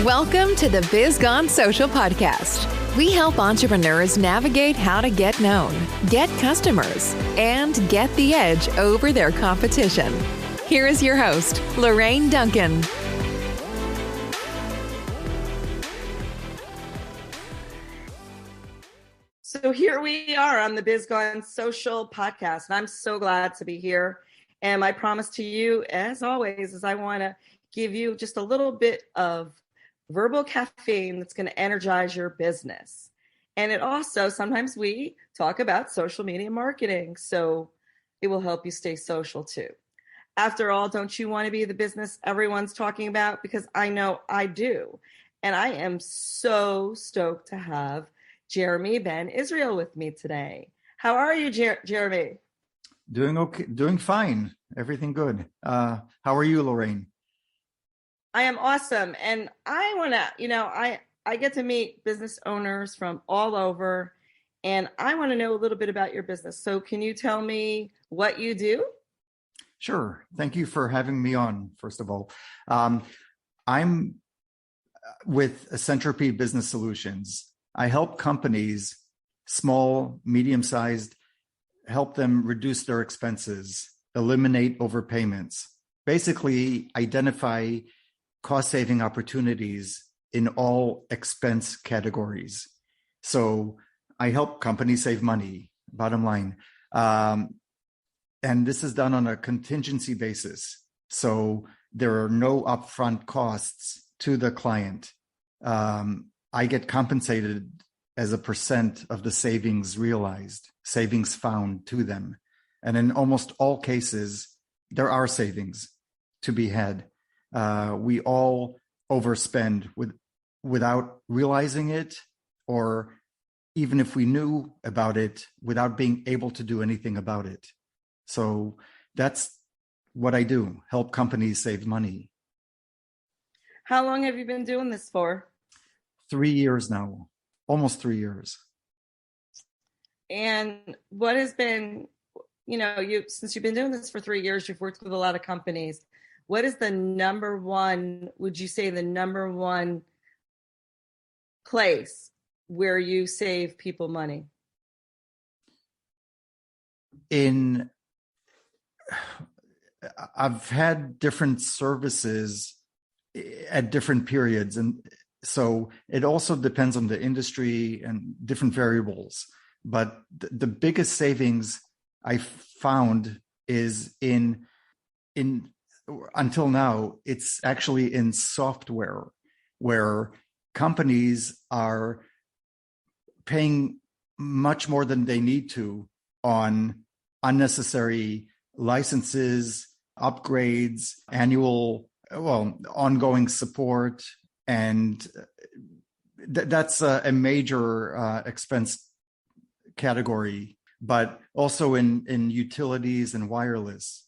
Welcome to the Biz Gone Social podcast. We help entrepreneurs navigate how to get known, get customers, and get the edge over their competition. Here is your host, Lorraine Duncan. So here we are on the Biz Gone Social podcast, and I'm so glad to be here. And my promise to you, as always, is I want to give you just a little bit of verbal caffeine that's going to energize your business. And it also, sometimes we talk about social media marketing, so it will help you stay social too. After all, don't you want to be the business everyone's talking about? Because I know I do. And I am so stoked to have Jeremy Ben Israel with me today. How are you, Jeremy? Doing okay, doing fine. Everything good. How are you, Lorraine? I am awesome. And I want to, I get to meet business owners from all over, and I want to know a little bit about your business. So can you tell me what you do? Sure. Thank you for having me on, first of all. I'm with Centropede Business Solutions. I help companies, small, medium-sized, help them reduce their expenses, eliminate overpayments, basically identify cost-saving opportunities in all expense categories. So I help companies save money, bottom line. And this is done on a contingency basis. So there are no upfront costs to the client. I get compensated as a percent of the savings realized, savings found to them. And in almost all cases, there are savings to be had. We all overspend without realizing it, or even if we knew about it, without being able to do anything about it. So that's what I do, help companies save money. How long have you been doing this for? 3 years now, almost 3 years. And what has been, since you've been doing this for 3 years, you've worked with a lot of companies. What is the number one place where you save people money? I've had different services at different periods. And so it also depends on the industry and different variables. But the biggest savings I found is until now, it's actually in software, where companies are paying much more than they need to on unnecessary licenses, upgrades, ongoing support. And that's a major expense category, but also in utilities and wireless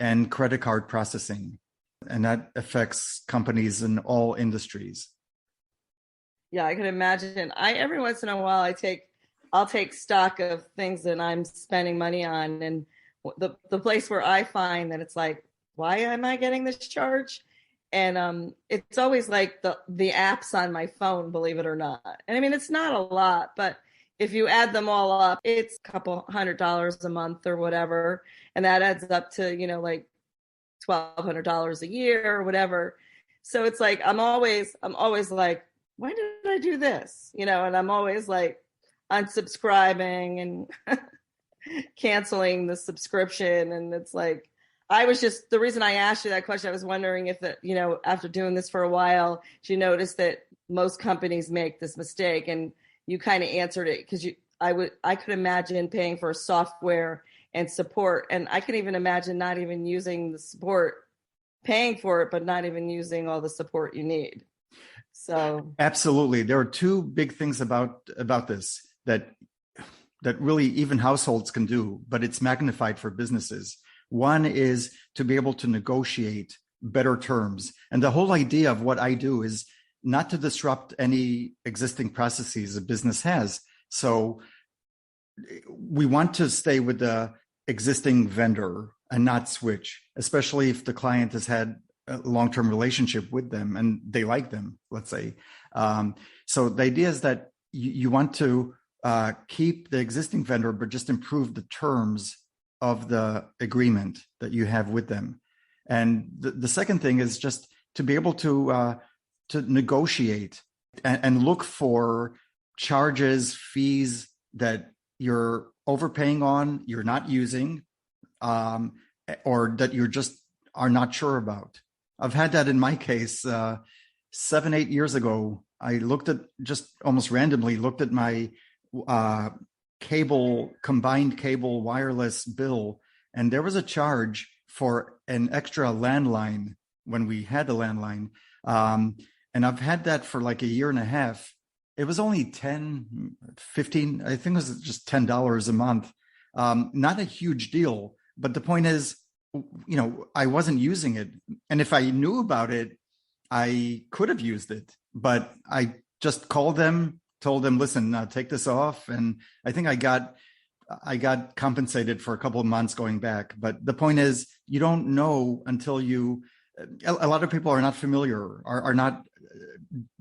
and credit card processing. And that affects companies in all industries. Yeah, I can imagine. Every once in a while, I'll take stock of things that I'm spending money on. And the place where I find that it's like, why am I getting this charge? And it's always like the apps on my phone, believe it or not. And I mean, it's not a lot, but if you add them all up, it's a couple $100 a month or whatever. And that adds up to, like $1,200 a year or whatever. So it's like, I'm always like, why did I do this? And I'm always like unsubscribing and canceling the subscription. And it's like, the reason I asked you that question, I was wondering if after doing this for a while, you noticed that most companies make this mistake, and you kind of answered it because I could imagine paying for software and support, and I can even imagine not even using the support, paying for it, but not even using all the support you need. So absolutely, there are two big things about this that really even households can do, but it's magnified for businesses. One is to be able to negotiate better terms. And the whole idea of what I do is not to disrupt any existing processes a business has. So we want to stay with the existing vendor and not switch, especially if the client has had a long-term relationship with them and they like them, let's say. So the idea is that you want to keep the existing vendor, but just improve the terms of the agreement that you have with them. And the second thing is just to be able to negotiate and look for charges, fees that you're overpaying on, you're not using, or that you're just are not sure about. I've had that in my case. 7-8 years ago, I looked at, just almost randomly looked at my combined cable wireless bill, and there was a charge for an extra landline when we had a landline. And I've had that for like a year and a half. It was only 10, 15, I think it was just $10 a month. Not a huge deal, but the point is, I wasn't using it. And if I knew about it, I could have used it, but I just called them, told them, listen, take this off. And I think I got compensated for a couple of months going back. But the point is, you don't know until a lot of people are not familiar,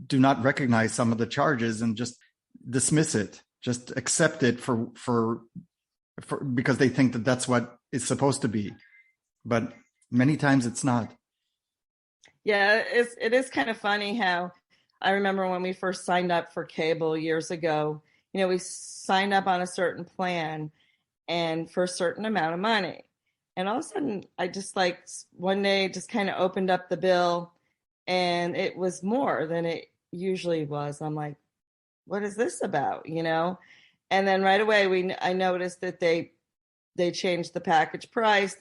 do not recognize some of the charges and just dismiss it, just accept it for because they think that that's what it's supposed to be. But many times it's not. Yeah, it is kind of funny how I remember when we first signed up for cable years ago, we signed up on a certain plan and for a certain amount of money. And all of a sudden, I just one day just kind of opened up the bill and it was more than it usually was. I'm like, what is this about? And then right away, I noticed that they changed the package price.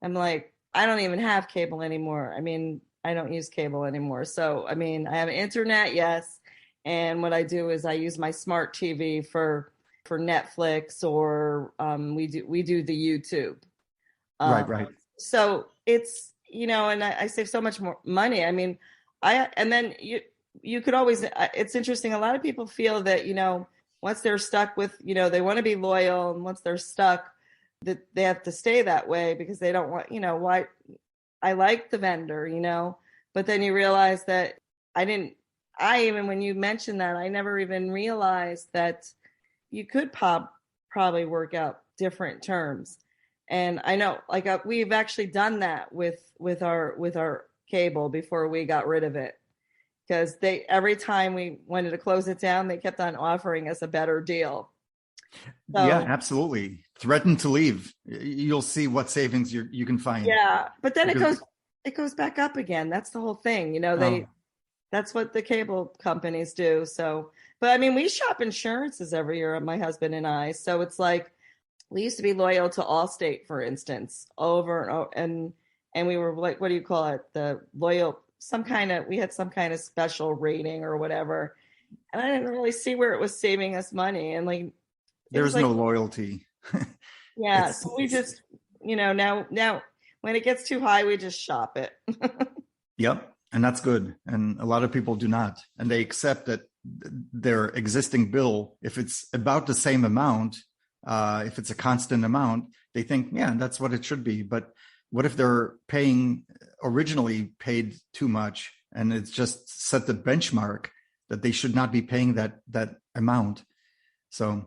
I'm like, I don't even have cable anymore. I mean, I don't use cable anymore. So, I mean, I have internet, yes. And what I do is I use my smart TV for Netflix, or we do the YouTube. Right. So it's, and I save so much more money. I mean, and then you could always, it's interesting. A lot of people feel that, once they're stuck with, they want to be loyal, and once they're stuck, that they have to stay that way because they don't want, why I like the vendor, but then you realize that even when you mentioned that, I never even realized that you could probably work out different terms. And I know we've actually done that with our cable before we got rid of it, because every time we wanted to close it down, they kept on offering us a better deal. So, yeah, absolutely. Threaten to leave. You'll see what savings you can find. Yeah, but then it goes back up again. That's the whole thing. That's what the cable companies do. So, but I mean, we shop insurances every year, my husband and I. So it's like, we used to be loyal to Allstate, for instance, over and over. And we were like, what do you call it? We had some kind of special rating or whatever. And I didn't really see where it was saving us money. And there's no loyalty. Yeah. So we just, now when it gets too high, we just shop it. Yep. And that's good. And a lot of people do not. And they accept that their existing bill, if it's about the same amount, if it's a constant amount, they think, yeah, that's what it should be. But what if they're originally paid too much, and it's just set the benchmark that they should not be paying that amount? So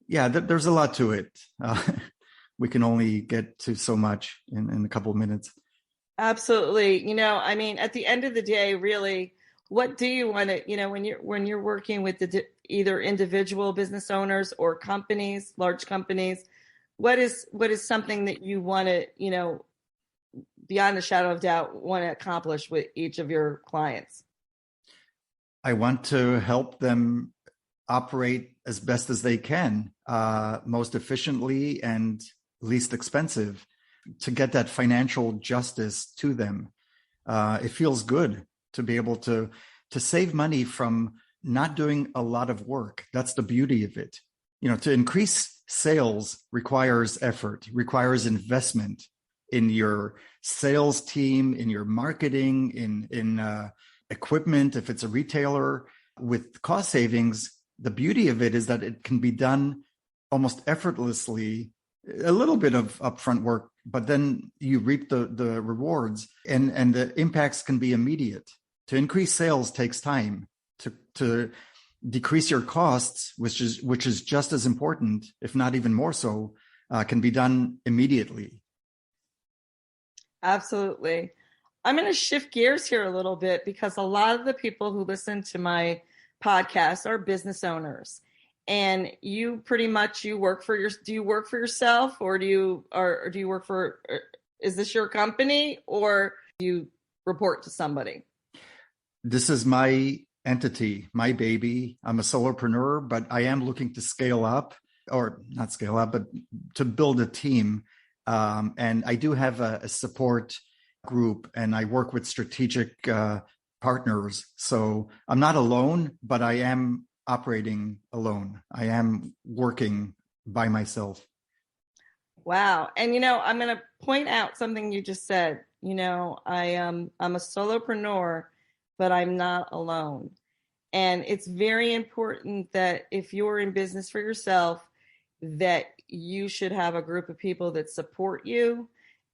yeah, there's a lot to it. We can only get to so much in a couple of minutes. Absolutely. I mean, at the end of the day, really, what do you want to, when you're working with either individual business owners or companies, large companies, what is something that you want to, beyond a shadow of doubt, want to accomplish with each of your clients? I want to help them operate as best as they can, most efficiently and least expensive, to get that financial justice to them. It feels good to be able to save money from not doing a lot of work. That's the beauty of it. To increase sales requires effort, requires investment in your sales team, in your marketing, in equipment. If it's a retailer, with cost savings, the beauty of it is that it can be done almost effortlessly a little bit of upfront work, but then you reap the rewards, and the impacts can be immediate. To increase sales takes time. To decrease your costs, which is just as important, if not even more so, can be done immediately. Absolutely. I'm going to shift gears here a little bit because a lot of the people who listen to my podcast are business owners. And you pretty much, do you work for yourself, or do you work for, is this your company, or do you report to somebody? This is my entity, my baby. I'm a solopreneur, but I am looking to scale up, or not scale up, but to build a team. And I do have a support group, and I work with strategic partners. So I'm not alone, but I am operating alone. I am working by myself. Wow. And, I'm going to point out something you just said. I'm a solopreneur, but I'm not alone. And it's very important that if you're in business for yourself, that you should have a group of people that support you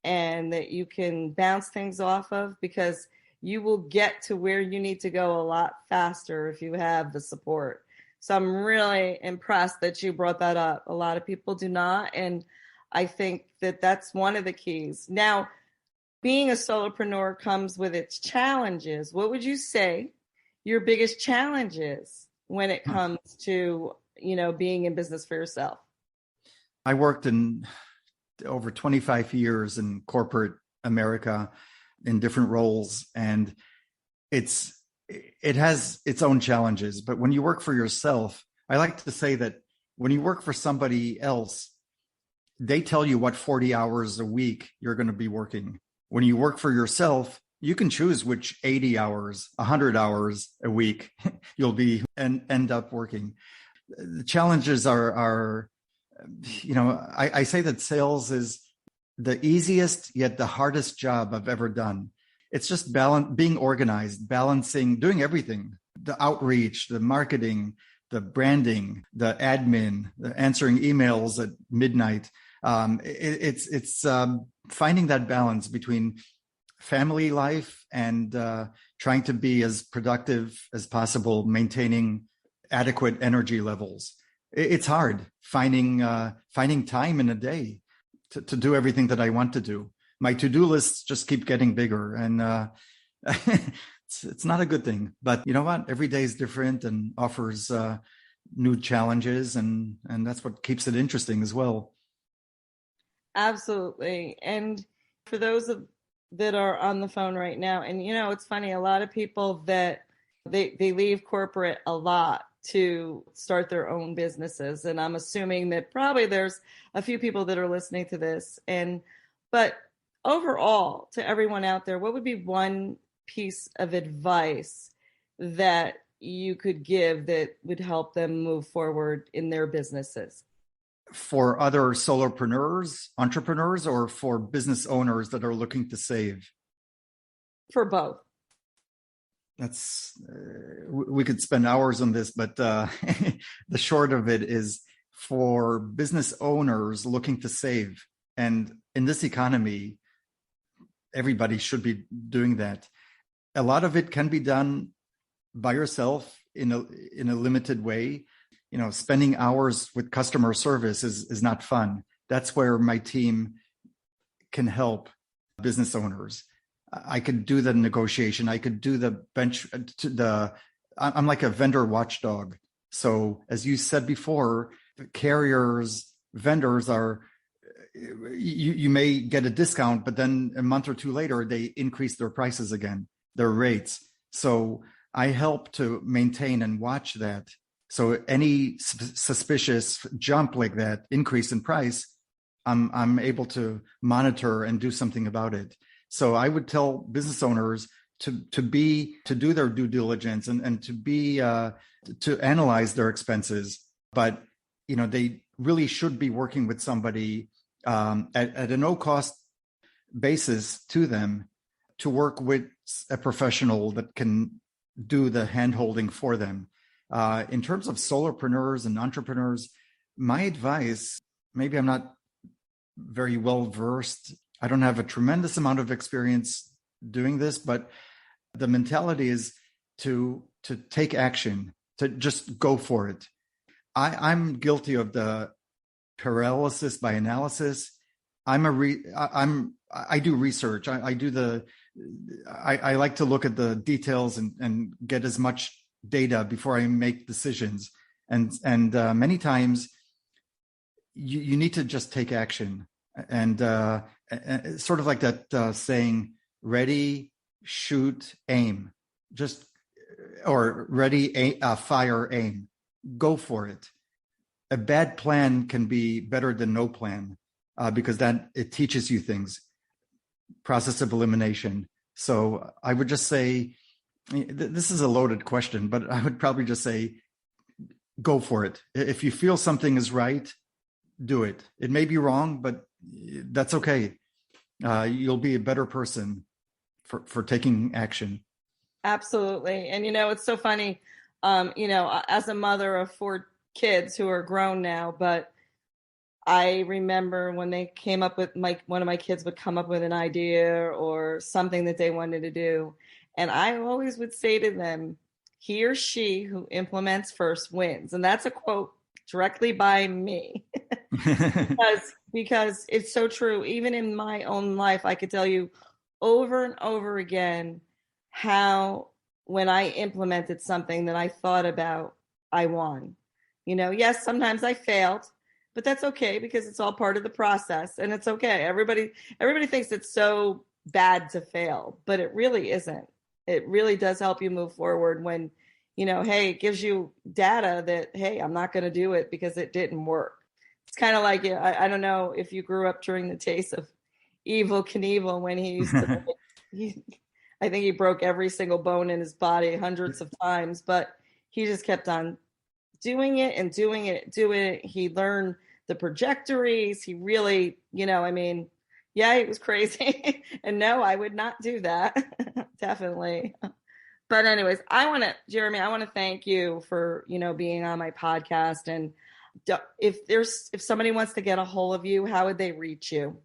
and that you can bounce things off of, because you will get to where you need to go a lot faster if you have the support. So I'm really impressed that you brought that up. A lot of people do not. And I think that that's one of the keys. Now, being a solopreneur comes with its challenges. What would you say your biggest challenge is when it comes to, being in business for yourself? I worked in over 25 years in corporate America in different roles, and it has its own challenges. But when you work for yourself, I like to say that when you work for somebody else, they tell you what 40 hours a week you're going to be working. When you work for yourself, you can choose which 80 hours, 100 hours a week you'll be and end up working. The challenges are I say that sales is the easiest yet the hardest job I've ever done. It's just being organized, balancing, doing everything, the outreach, the marketing, the branding, the admin, the answering emails at midnight. It's finding that balance between family life and trying to be as productive as possible, maintaining adequate energy levels. It's hard finding time in a day to do everything that I want to do. My to-do lists just keep getting bigger, and it's not a good thing. But you know what? Every day is different and offers new challenges, and that's what keeps it interesting as well. Absolutely. And for those that are on the phone right now, and it's funny, a lot of people that they leave corporate a lot to start their own businesses. And I'm assuming that probably there's a few people that are listening to this. But overall, to everyone out there, what would be one piece of advice that you could give that would help them move forward in their businesses? For other solopreneurs, entrepreneurs, or for business owners that are looking to save? For both. That's we could spend hours on this, but the short of it is for business owners looking to save. And in this economy, everybody should be doing that. A lot of it can be done by yourself in a limited way. Spending hours with customer service is not fun. That's where my team can help business owners. I could do the negotiation. I could do the I'm like a vendor watchdog. So as you said before, carriers, vendors are, you may get a discount, but then a month or two later, they increase their prices again, their rates. So I help to maintain and watch that. So any suspicious jump like that, increase in price, I'm able to monitor and do something about it. So I would tell business owners to do their due diligence and to analyze their expenses. But they really should be working with somebody at a no cost basis to them, to work with a professional that can do the hand holding for them. In terms of solopreneurs and entrepreneurs, my advice, maybe I'm not very well versed. I don't have a tremendous amount of experience doing this, but the mentality is to take action, to just go for it. I'm guilty of the paralysis by analysis. I do research. I like to look at the details and get as much data before I make decisions. And many times you need to just take action, and sort of like that saying, ready, shoot, aim, or ready, fire, aim, go for it. A bad plan can be better than no plan, because it teaches you things, process of elimination. So I would just say, this is a loaded question, but I would probably just say, go for it. If you feel something is right, do it. It may be wrong, but that's okay. You'll be a better person for taking action. Absolutely. And, it's so funny, as a mother of 4 kids who are grown now, but I remember when they came up with one of my kids would come up with an idea or something that they wanted to do. And I always would say to them, he or she who implements first wins. And that's a quote directly by me because it's so true. Even in my own life, I could tell you over and over again how when I implemented something that I thought about, I won. Yes, sometimes I failed, but that's okay because it's all part of the process and it's okay. Everybody thinks it's so bad to fail, but it really isn't. It really does help you move forward when, hey, it gives you data that, hey, I'm not going to do it because it didn't work. It's kind of like, I don't know if you grew up during the days of Evel Knievel when he used to, I think he broke every single bone in his body hundreds of times, but he just kept on doing it and doing it. He learned the trajectories. He really, yeah, it was crazy. And no, I would not do that. Definitely. But anyways, Jeremy, I want to thank you for, being on my podcast. And if somebody wants to get a hold of you, how would they reach you?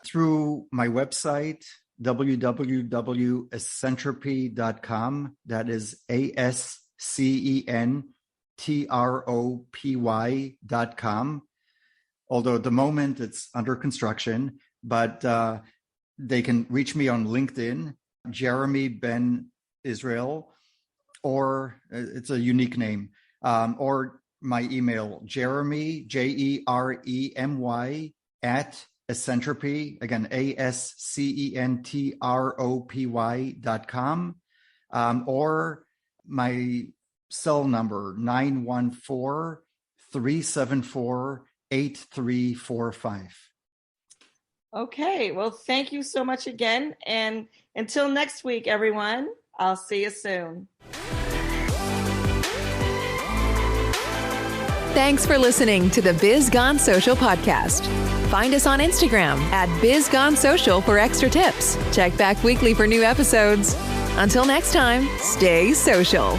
Through my website, www.escentropy.com. That is ASCENTROPY.com. Although at the moment it's under construction, but they can reach me on LinkedIn, Jeremy Ben Israel, or it's a unique name, or my email, Jeremy, JEREMY at Escentropy, again, ASCENTROPY.com, or my cell number, 914-374-8345. Okay, well, thank you so much again. And until next week, everyone, I'll see you soon. Thanks for listening to the Biz Gone Social podcast. Find us on Instagram at Biz Gone Social for extra tips. Check back weekly for new episodes. Until next time, stay social.